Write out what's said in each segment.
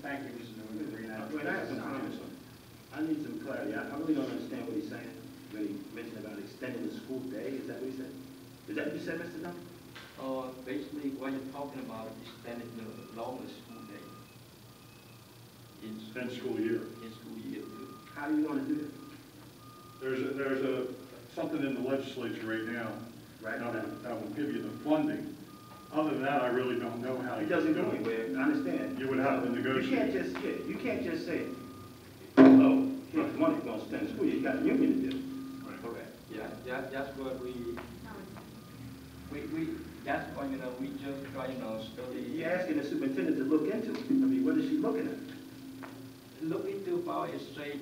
Thank you, Mr. Newman. Wait, I have some comments on it. I need some clarity. I really don't understand what he's saying when he mentioned about extending the school day. Is that what he said? Is that what you said, Mr. Dunn? Basically, what you're talking about is extending the longest school day in school year. In school year too. How do you want to do that? There's something in the legislature right now. Right. That will give you the funding. Other than that, I really don't know how. It doesn't go anywhere. I understand. You would have to negotiate. You can't just say, oh, here's money we're going to spend in school. You got a union to do. Right. Correct. Yeah, that's what we that's why, we just try, study. You're asking the superintendent to look into it. I mean, what is she looking at? Look into about it straight.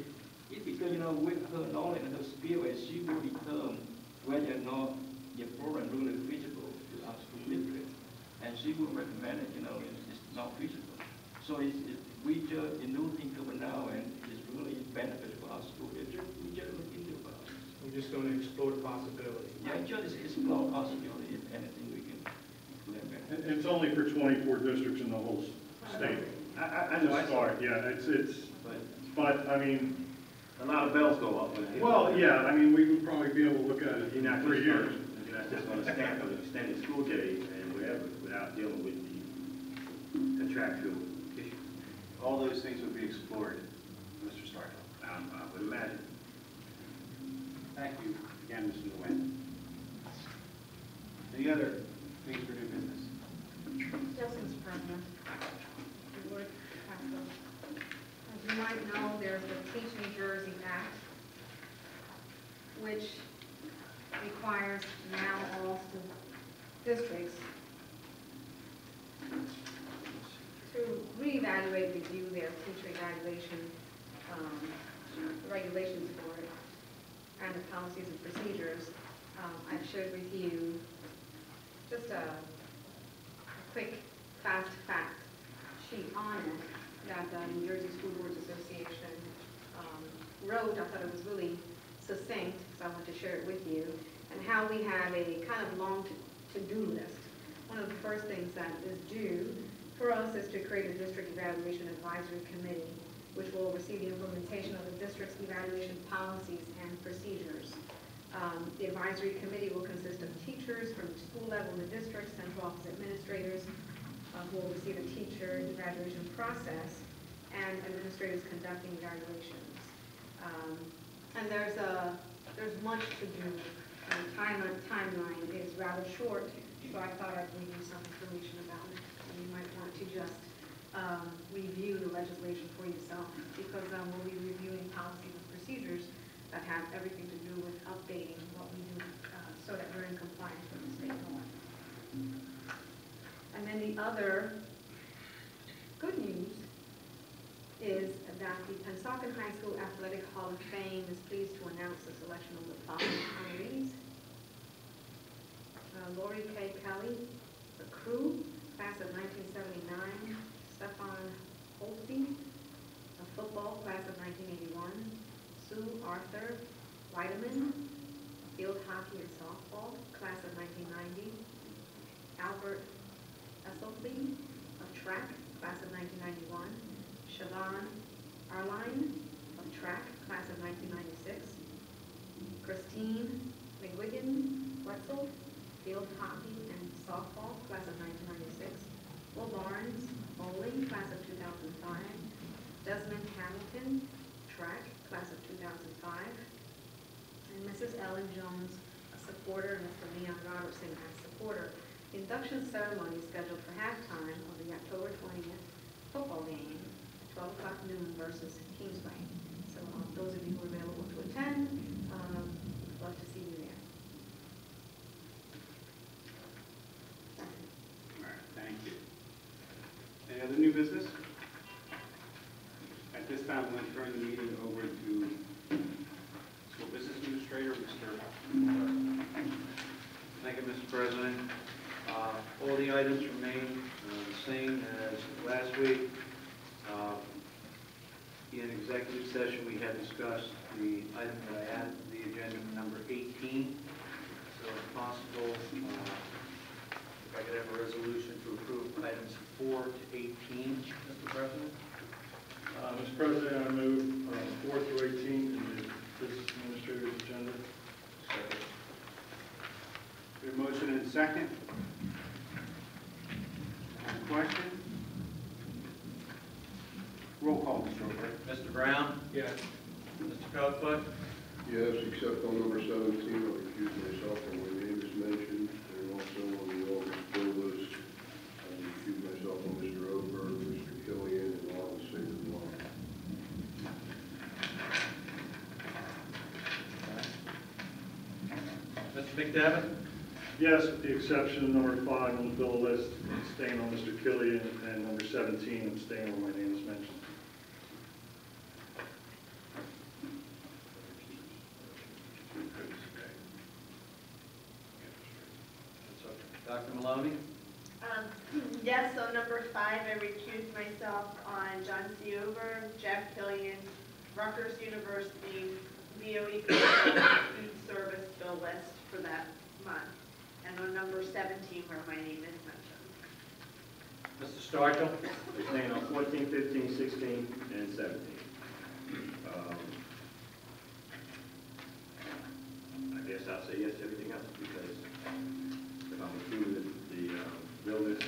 It's because, with her knowledge and her skill, she will determine whether or not your program really feasible to our school district. And she will recommend it, it's not feasible. So we just, the new thing coming now, and it's really beneficial for our school district. We just look into it. We're just going to explore the possibility. Yeah, just explore possibility if anything we can implement. It's only for 24 districts in the whole state. I know. I start. Yeah, but I mean, a lot of bells go off. Well, yeah, I mean, we would probably be able to look at it in 3 years. You're not just going to stamp an extended school day and whatever without dealing with the contractual issue. All those things would be explored, Mr. Starkville. I would imagine. Thank you again, Mr. Nguyen. Any other things for new business? Yes, Mr. President. As you might know, there's the Teach New Jersey Act, which requires now all school districts to reevaluate, review their teacher evaluation regulations for it and the policies and procedures. I've shared with you just a quick, fast fact sheet on it that the New Jersey School Boards Association wrote. I thought it was really succinct, so I want to share it with you, and how we have a kind of long to-do list. One of the first things that is due for us is to create a district evaluation advisory committee, which will oversee the implementation of the district's evaluation policies and procedures. The advisory committee will consist of teachers from the school level in the district, central office administrators, who will oversee the teacher evaluation process, and administrators conducting evaluations. And there's much to do. The timeline is rather short, so I thought I'd give you some information about it. And you might want to just review the legislation for yourself, because we'll be reviewing policies and procedures that have everything to do with updating what we do so that we're in compliance with the state law. And then the other good news is that the Pennsauken High School Athletic Hall of Fame is pleased to announce the selection of the following honorees. Lori K. Kelly, the crew, class of 1979, Stefan Holtby, a football, class of 1981, Sue Arthur Weideman, field hockey and softball, class of 1990, Albert Esselby, of track, class of 1991, Siobhan Arline, of track, class of 1996, Christine McGuigan Wetzel, field hockey and softball, class of 1996, Will Barnes, bowling, class of 2005, Desmond Hamilton, track, class of 2005, and Mrs. Ellen Jones, a supporter, and Mr. Leon Robertson as supporter. The induction ceremony is scheduled for halftime of the October 20th football game at 12 o'clock noon versus Kingsway. So those of you who are available to attend, I'd love to see you there. All right, thank you. Any other new business? At this time, I'm going to turn the meeting over to School Business Administrator, Mr. Thank you, Mr. President. All the items remain the same as last week. In executive session, we had discussed the item that I added to the agenda, number 18. So if possible, if I could have a resolution to approve items 4 to 18, Mr. President. Mr. President, I move 4 through 18 in the business administrator's agenda. We have a motion and a second. Any question? Roll call, Mr. O'Brien. Mr. Brown? Yes. Mr. Proudfoot? Yes, except on number 17, I'll recuse myself when my name is mentioned, and also on the August bill list, I'll recuse myself on Mr. Oberg, Mr. Killian, and all the same as well. Mr. McDevitt? Yes, with the exception of number 5 on the bill list, staying on Mr. Killian, and number 17, I'm staying on my name is mentioned. Dr. Maloney? Yes, on number 5, I recused myself on John C. Ober, Jeff Killian, Rutgers University, BOE Food Service bill list for that month. And on number 17, where my name is mentioned. Mr. Starkle? Staying on 14, 15, 16, and 17. I guess I'll say yes to everything else, because if I'm approving the bill list,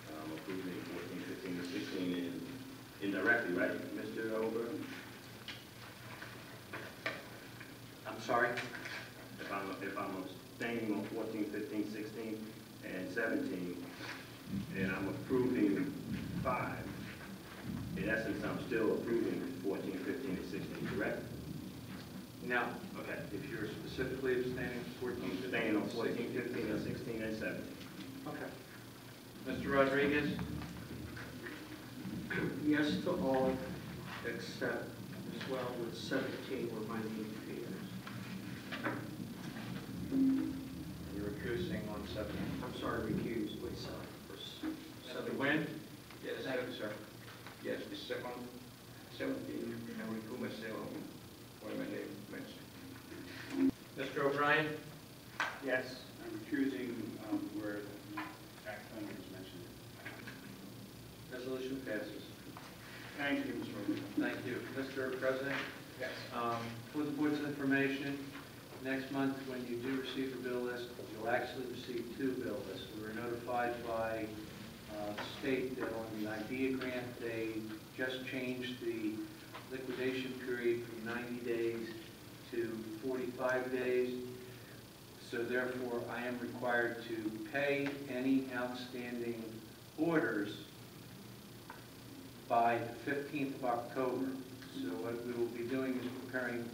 I'm approving 14, 15, and 16 indirectly, right, Mr. Ober? I'm sorry? If I'm abstaining on 14, 15, 16, and 17, and I'm approving 5, in essence, I'm still approving 14, 15, and 16, correct? No. Okay. If you're specifically abstaining, 14, I'm 15, abstaining on and 14, 16. 15, and 16, and 17. Okay. Mr. Rodriguez? Yes to all, except as well with 17 where my name appears. You're recusing on 7. I'm sorry, recused myself for Mr. Nguyen? Yes, Thank you, sir. yes, the second, 17, I recuse myself when my name is mentioned. Mr. O'Brien? Yes, I'm recusing where the act under is mentioned. Resolution passes. Thank you, Mr. O'Brien. Thank you. Mr. President? Yes. For the board's information, next month, when you do receive a bill list, you'll actually receive 2 bill lists. We were notified by the state that on the IDEA grant, they just changed the liquidation period from 90 days to 45 days. So therefore, I am required to pay any outstanding orders by the 15th of October. So what we will be doing is preparing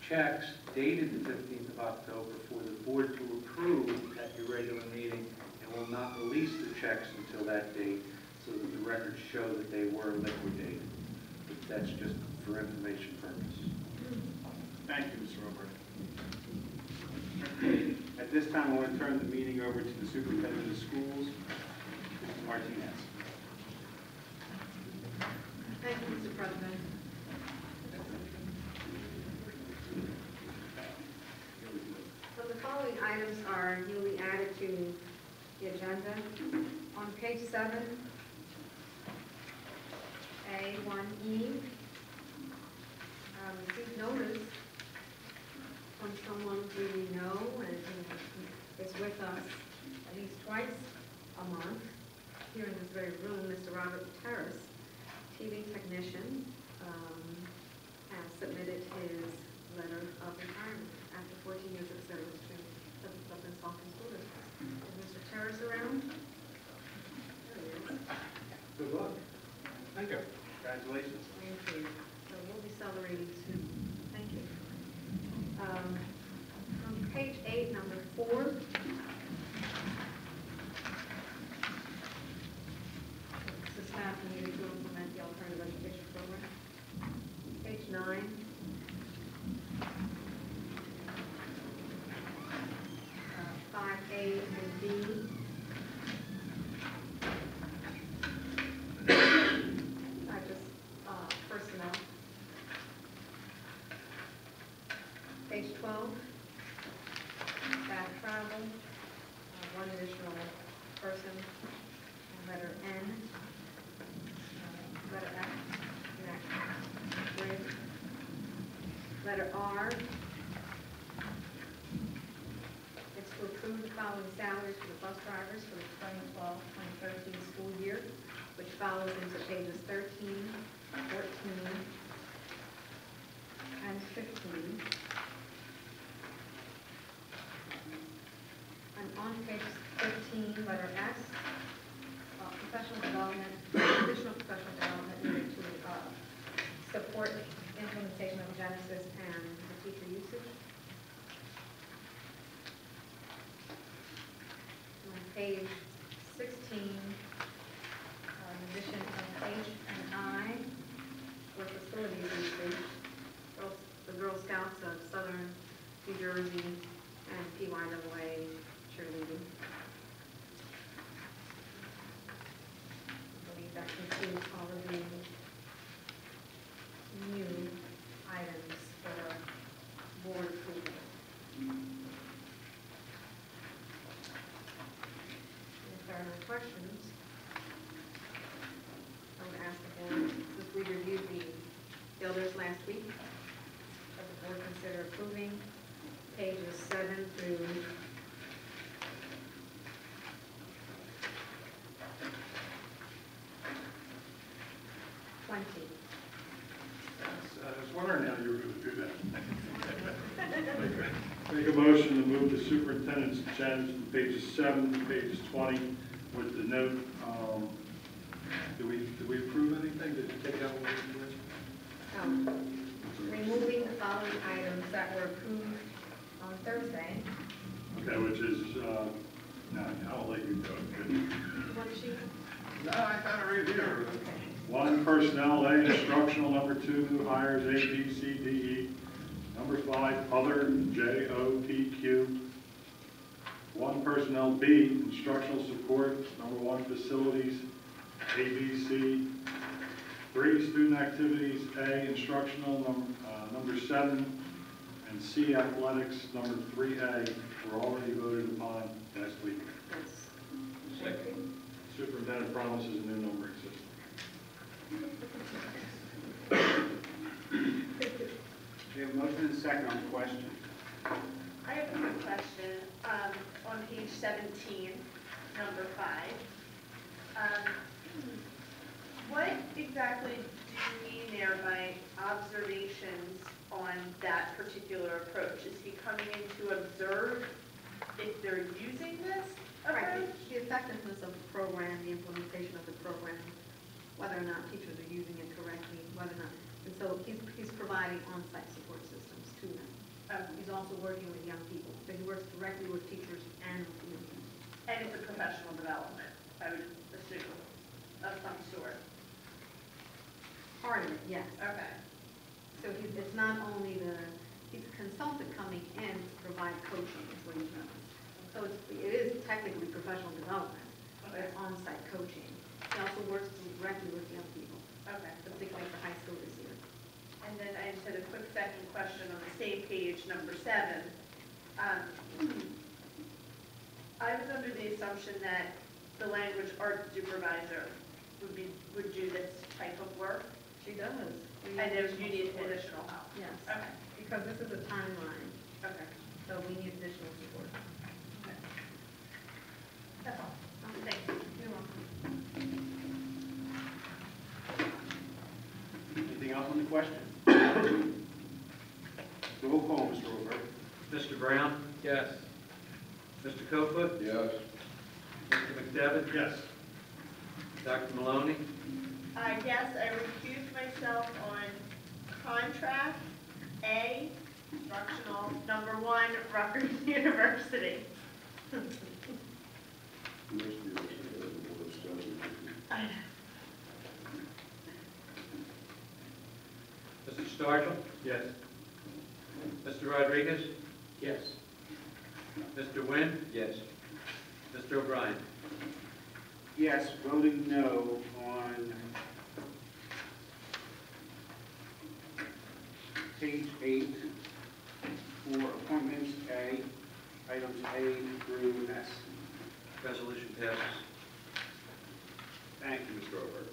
checks dated the 15th of October for the board to approve at your regular meeting, and will not release the checks until that date, so that the records show that they were liquidated. But that's just for information purposes. Thank you, Mr. Ober. At this time, I want to turn the meeting over to the Superintendent of Schools, Mr. Martinez. Thank you, Mr. President. So the following items are newly added to the agenda. On page 7, A1E, received notice from someone we know and is with us at least twice a month here in this very room, Mr. Robert Terrace, TV technician, has submitted his letter of retirement after 14 years of service to the Dublin Falcon School District. Is Mr. Terrace around? There he is. Good luck. Thank you. Congratulations. Thank you. So we'll be celebrating soon. Thank you. On page 8, number 4. The staff needed to implement the alternative education program. Page 9. 5A and B. Personnel. Page 12, staff travel, 1 additional person, letter N. Letter R, it's to approve the following salaries for the bus drivers for the 2012-2013 school year, which follows into pages 13, 14, and 15. And on page 15, letter S, professional development, additional professional development needed to support implementation of Genesis and the teacher usage. On page 16, in addition of H and I, for facilities usage, the Girl Scouts of Southern New Jersey and PYAA cheerleading. I believe that concludes all of the new items for board approval. If there are no questions, I would ask the board, since we reviewed the builders last week, that the board consider approving pages 7 through 20. I was wondering how you were going to do that. Make a motion to move the superintendent's agenda from pages 7 to pages 20 with the note, did we approve anything? Did you take out what we did? Removing the following items that were approved on Thursday. Okay, which is, no, I'll let you do it. What sheet? No, I got it right here. Okay. 1, personnel, A, instructional. Number 2, new hires, A, B, C, D, E. Number 5, other, J, O, P, Q. 1, personnel, B, instructional support. Number 1, facilities, A, B, C. 3, student activities, A, instructional. Number 7, and C, athletics. Number 3A, were already voted upon last week. Yes. Superintendent promises a new numbering system. We have a motion and a second on the question. I have a quick question, on page 17, number 5. What exactly do you mean there by observations on that particular approach? Is he coming in to observe if they're using this approach? The effectiveness of the program, the implementation of the program, whether or not teachers are using it correctly, whether or not, and so he's providing on-site support systems to them. He's also working with young people, so he works directly with teachers and with the young people. And it's a professional development, I would assume, of some sort. Part of it, yes. Okay. So it's not only he's a consultant coming in to provide coaching, is what he does. So it is technically professional development, but it's on-site coaching. He also works directly with young people, Okay. particularly the high school this year. And then I just had a quick second question on the same page, number 7. I was under the assumption that the language arts supervisor would do this type of work, She does. and if you need additional help. Yes, Okay, because this is a timeline, okay. so we need additional support. That's all. Thank you. You're welcome. Anything else on the question? Roll call, Mr. Over. Mr. Brown? Yes. Mr. Copeland? Yes. Mr. McDevitt? Yes. Dr. Maloney? Yes, I recused myself on contract A, instructional, number 1, Rutgers University. Mr. Stargell? Yes. Mr. Rodriguez? Yes. Mr. Nguyen? Yes. Mr. O'Brien? Yes, voting no on page 8 for appointments A, items A through S. Resolution passes. Thank you, Mr. Over.